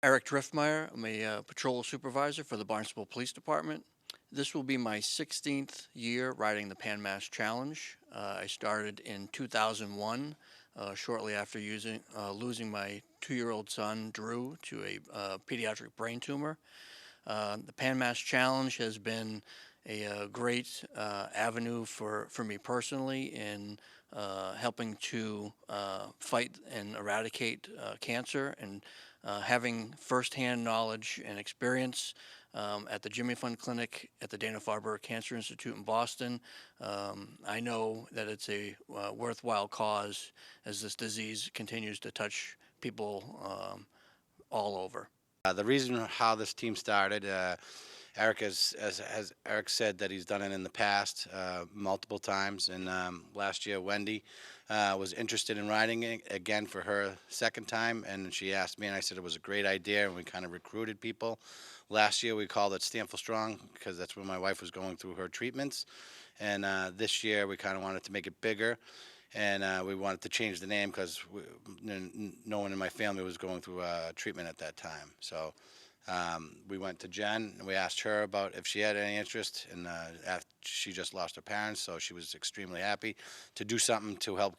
Eric Driftmeyer. I'm a patrol supervisor for the Barnstable Police Department. This will be my 16th year riding the Pan Mass Challenge. I started in 2001, shortly after losing my 2-year-old son, Drew, to a pediatric brain tumor. The Pan Mass Challenge has been a great avenue for me personally in helping to fight and eradicate cancer, and having firsthand knowledge and experience at the Jimmy Fund Clinic at the Dana-Farber Cancer Institute in Boston. I know that it's a worthwhile cause as this disease continues to touch people all over. The reason how this team started, Eric as Eric said that he's done it in the past multiple times, and last year Wendy was interested in riding it again for her second time, and she asked me, and I said it was a great idea, and we kind of recruited people. Last year we called it Stand for Strong because that's when my wife was going through her treatments, and this year we kind of wanted to make it bigger. And we wanted to change the name because no one in my family was going through treatment at that time. So we went to Jen and we asked her about if she had any interest. And after she just lost her parents, so she was extremely happy to do something to help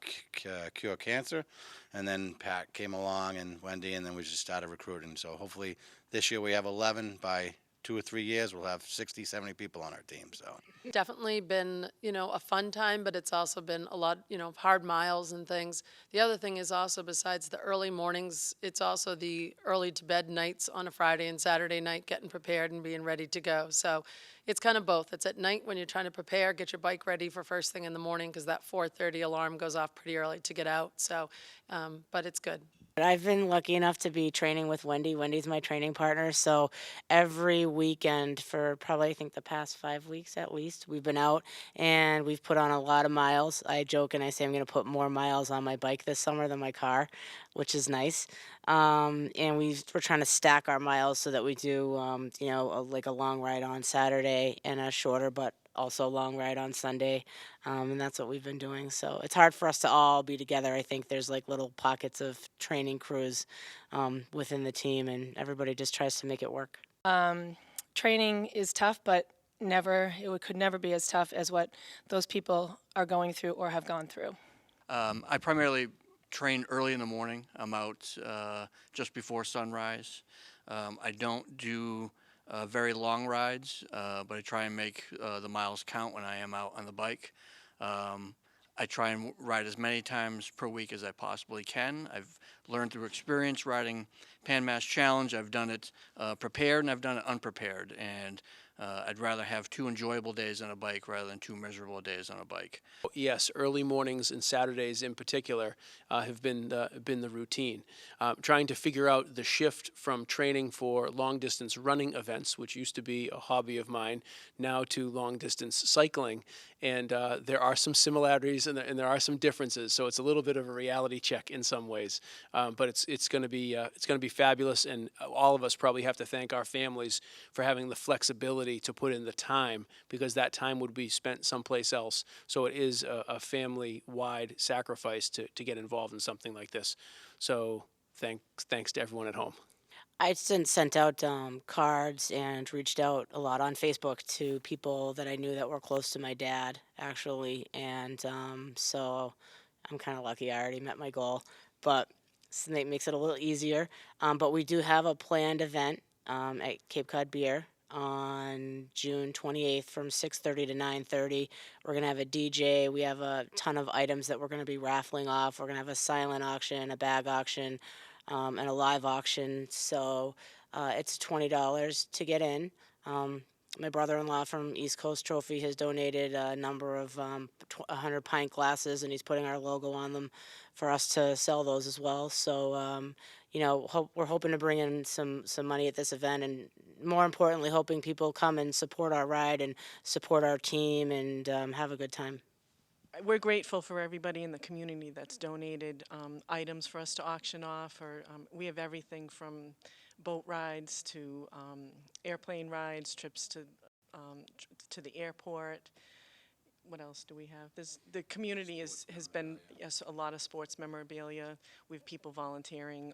cure cancer. And then Pat came along and Wendy, and then we just started recruiting. So hopefully this year we have 11. By 2 or 3 years, we'll have 60, 70 people on our team. So Definitely been, a fun time, but it's also been a lot, of hard miles and things. The other thing is also, besides the early mornings, it's also the early to bed nights on a Friday and Saturday night, getting prepared and being ready to go. So it's kind of both. It's at night when you're trying to prepare, get your bike ready for first thing in the morning, because that 4:30 alarm goes off pretty early to get out. So, but it's good. I've been lucky enough to be training with Wendy. Wendy's my training partner. So every weekend for probably, I think, the past 5 weeks at least, we've been out and we've put on a lot of miles. I joke and I say I'm going to put more miles on my bike this summer than my car, which is nice. And we're trying to stack our miles so that we do, like a long ride on Saturday and a shorter, but also long ride on Sunday, and that's what we've been doing. So it's hard for us to all be together. I think there's like little pockets of training crews within the team, and everybody just tries to make it work. Training is tough, but could never be as tough as what those people are going through or have gone through. I primarily train early in the morning. I'm out just before sunrise. I don't do very long rides, but I try and make the miles count when I am out on the bike. I try and ride as many times per week as I possibly can. I've learned through experience riding Pan Mass Challenge. I've done it prepared and I've done it unprepared, and I'd rather have 2 enjoyable days on a bike rather than 2 miserable days on a bike. Yes, early mornings and Saturdays in particular have been the routine. Trying to figure out the shift from training for long-distance running events, which used to be a hobby of mine, now to long-distance cycling. And there are some similarities and there are some differences. So it's a little bit of a reality check in some ways. But it's going to be fabulous, and all of us probably have to thank our families for having the flexibility to put in the time, because that time would be spent someplace else. So it is a family-wide sacrifice to get involved in something like this. So thanks to everyone at home. I sent out cards and reached out a lot on Facebook to people that I knew that were close to my dad, actually. And so I'm kind of lucky. I already met my goal, but so that makes it a little easier. But we do have a planned event at Cape Cod Beer on June 28th from 6:30 to 9:30. We're going to have a DJ. We have a ton of items that we're going to be raffling off. We're going to have a silent auction, a bag auction, and a live auction. So it's $20 to get in. My brother-in-law from East Coast Trophy has donated a number of 100 pint glasses, and he's putting our logo on them for us to sell those as well. So, we're hoping to bring in some money at this event, and more importantly, hoping people come and support our ride and support our team and have a good time. We're grateful for everybody in the community that's donated items for us to auction off. We have everything from boat rides to airplane rides, trips to the airport. What else do we have? The community has been, yes, a lot of sports memorabilia. We have people volunteering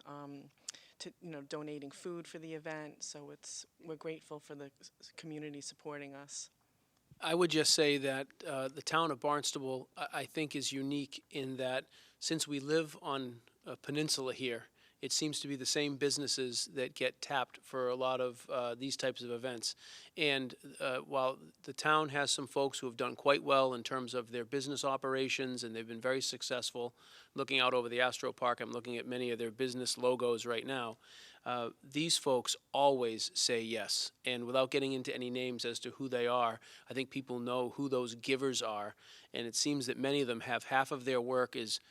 donating food for the event. So we're grateful for the community supporting us. I would just say that the town of Barnstable, I think, is unique in that since we live on a peninsula here, it seems to be the same businesses that get tapped for a lot of these types of events. And while the town has some folks who have done quite well in terms of their business operations, and they've been very successful, looking out over the Astro Park, I'm looking at many of their business logos right now. These folks always say yes. And without getting into any names as to who they are, I think people know who those givers are. And it seems that many of them have half of their work is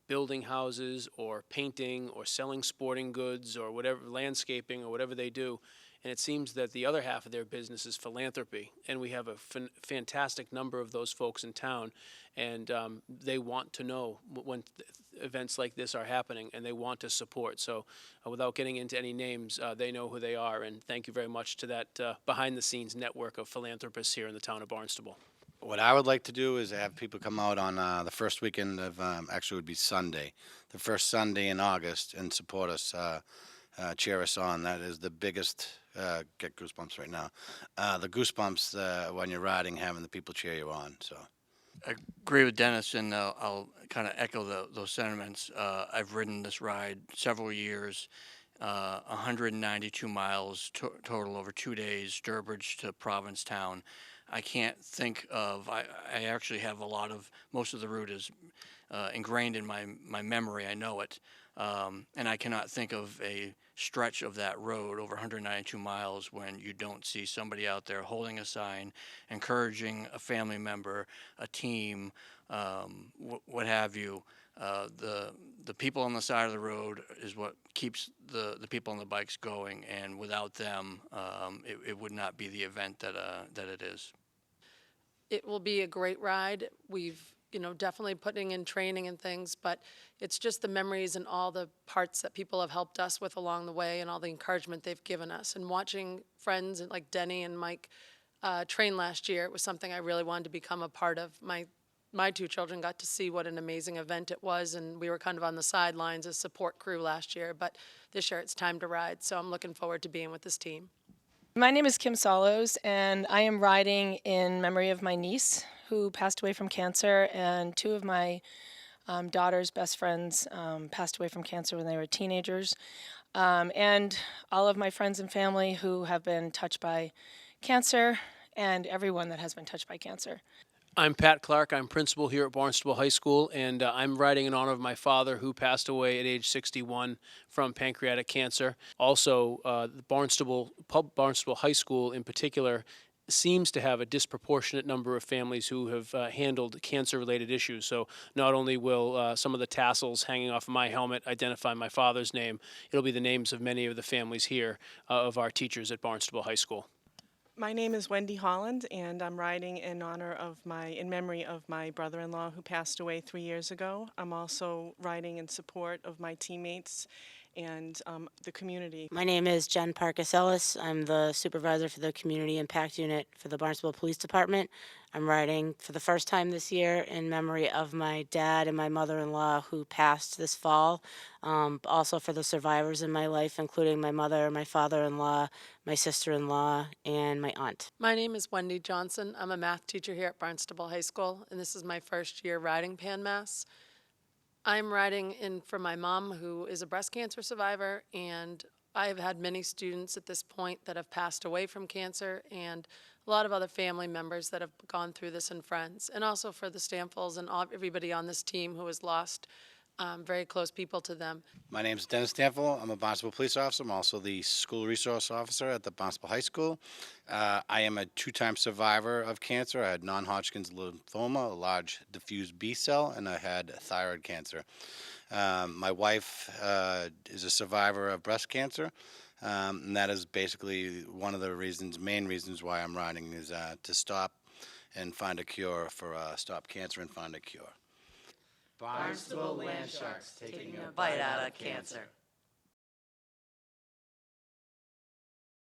building houses or painting or selling sporting goods or whatever, landscaping or whatever they do. And it seems that the other half of their business is philanthropy. And we have a fantastic number of those folks in town. And they want to know when events like this are happening, and they want to support. So without getting into any names, they know who they are. And thank you very much to that behind-the-scenes network of philanthropists here in the town of Barnstable. What I would like to do is have people come out on the first weekend of, actually it would be Sunday, the first Sunday in August, and support us, cheer us on. That is the biggest, get goosebumps right now, the goosebumps when you're riding, having the people cheer you on. So I agree with Dennis, and I'll kind of echo those sentiments. I've ridden this ride several years, 192 miles total over 2 days, Sturbridge to Provincetown. I can't think of, I actually have most of the route is ingrained in my memory. I know it. And I cannot think of a stretch of that road over 192 miles when you don't see somebody out there holding a sign, encouraging a family member, a team, what have you. The people on the side of the road is what keeps the people on the bikes going, and without them, it would not be the event that it is. It will be a great ride. We've, definitely putting in training and things, but it's just the memories and all the parts that people have helped us with along the way and all the encouragement they've given us. And watching friends like Denny and Mike train last year, it was something I really wanted to become a part of. My two children got to see what an amazing event it was, and we were kind of on the sidelines as support crew last year, but this year it's time to ride, so I'm looking forward to being with this team. My name is Kim Solos, and I am riding in memory of my niece who passed away from cancer, and two of my daughter's best friends passed away from cancer when they were teenagers, and all of my friends and family who have been touched by cancer, and everyone that has been touched by cancer. I'm Pat Clark. I'm principal here at Barnstable High School, and I'm riding in honor of my father, who passed away at age 61 from pancreatic cancer. Also, the Barnstable High School in particular seems to have a disproportionate number of families who have handled cancer-related issues. So not only will some of the tassels hanging off of my helmet identify my father's name, it'll be the names of many of the families here of our teachers at Barnstable High School. My name is Wendy Holland, and I'm riding in memory of my brother-in-law who passed away 3 years ago. I'm also riding in support of my teammates and the community. My name is Jen Parkas Ellis. I'm the supervisor for the Community Impact Unit for the Barnstable Police Department. I'm riding for the first time this year in memory of my dad and my mother-in-law who passed this fall. Also for the survivors in my life, including my mother, my father-in-law, my sister-in-law, and my aunt. My name is Wendy Johnson. I'm a math teacher here at Barnstable High School, and this is my first year riding Pan Mass. I'm riding in for my mom, who is a breast cancer survivor, and I have had many students at this point that have passed away from cancer, and a lot of other family members that have gone through this, and friends, and also for the Stamfells and everybody on this team who has lost very close people to them. my name is Dennis Stanfield. I'm a Barnstable police officer. I'm also the school resource officer at the Barnstable High School. I am a two-time survivor of cancer. I had non-Hodgkin's lymphoma, a large diffuse B cell, and I had thyroid cancer. My wife is a survivor of breast cancer, and that is basically one of the main reasons why I'm riding is to stop and find a cure for stop cancer and find a cure. Barnstable Land Sharks taking a bite out of cancer.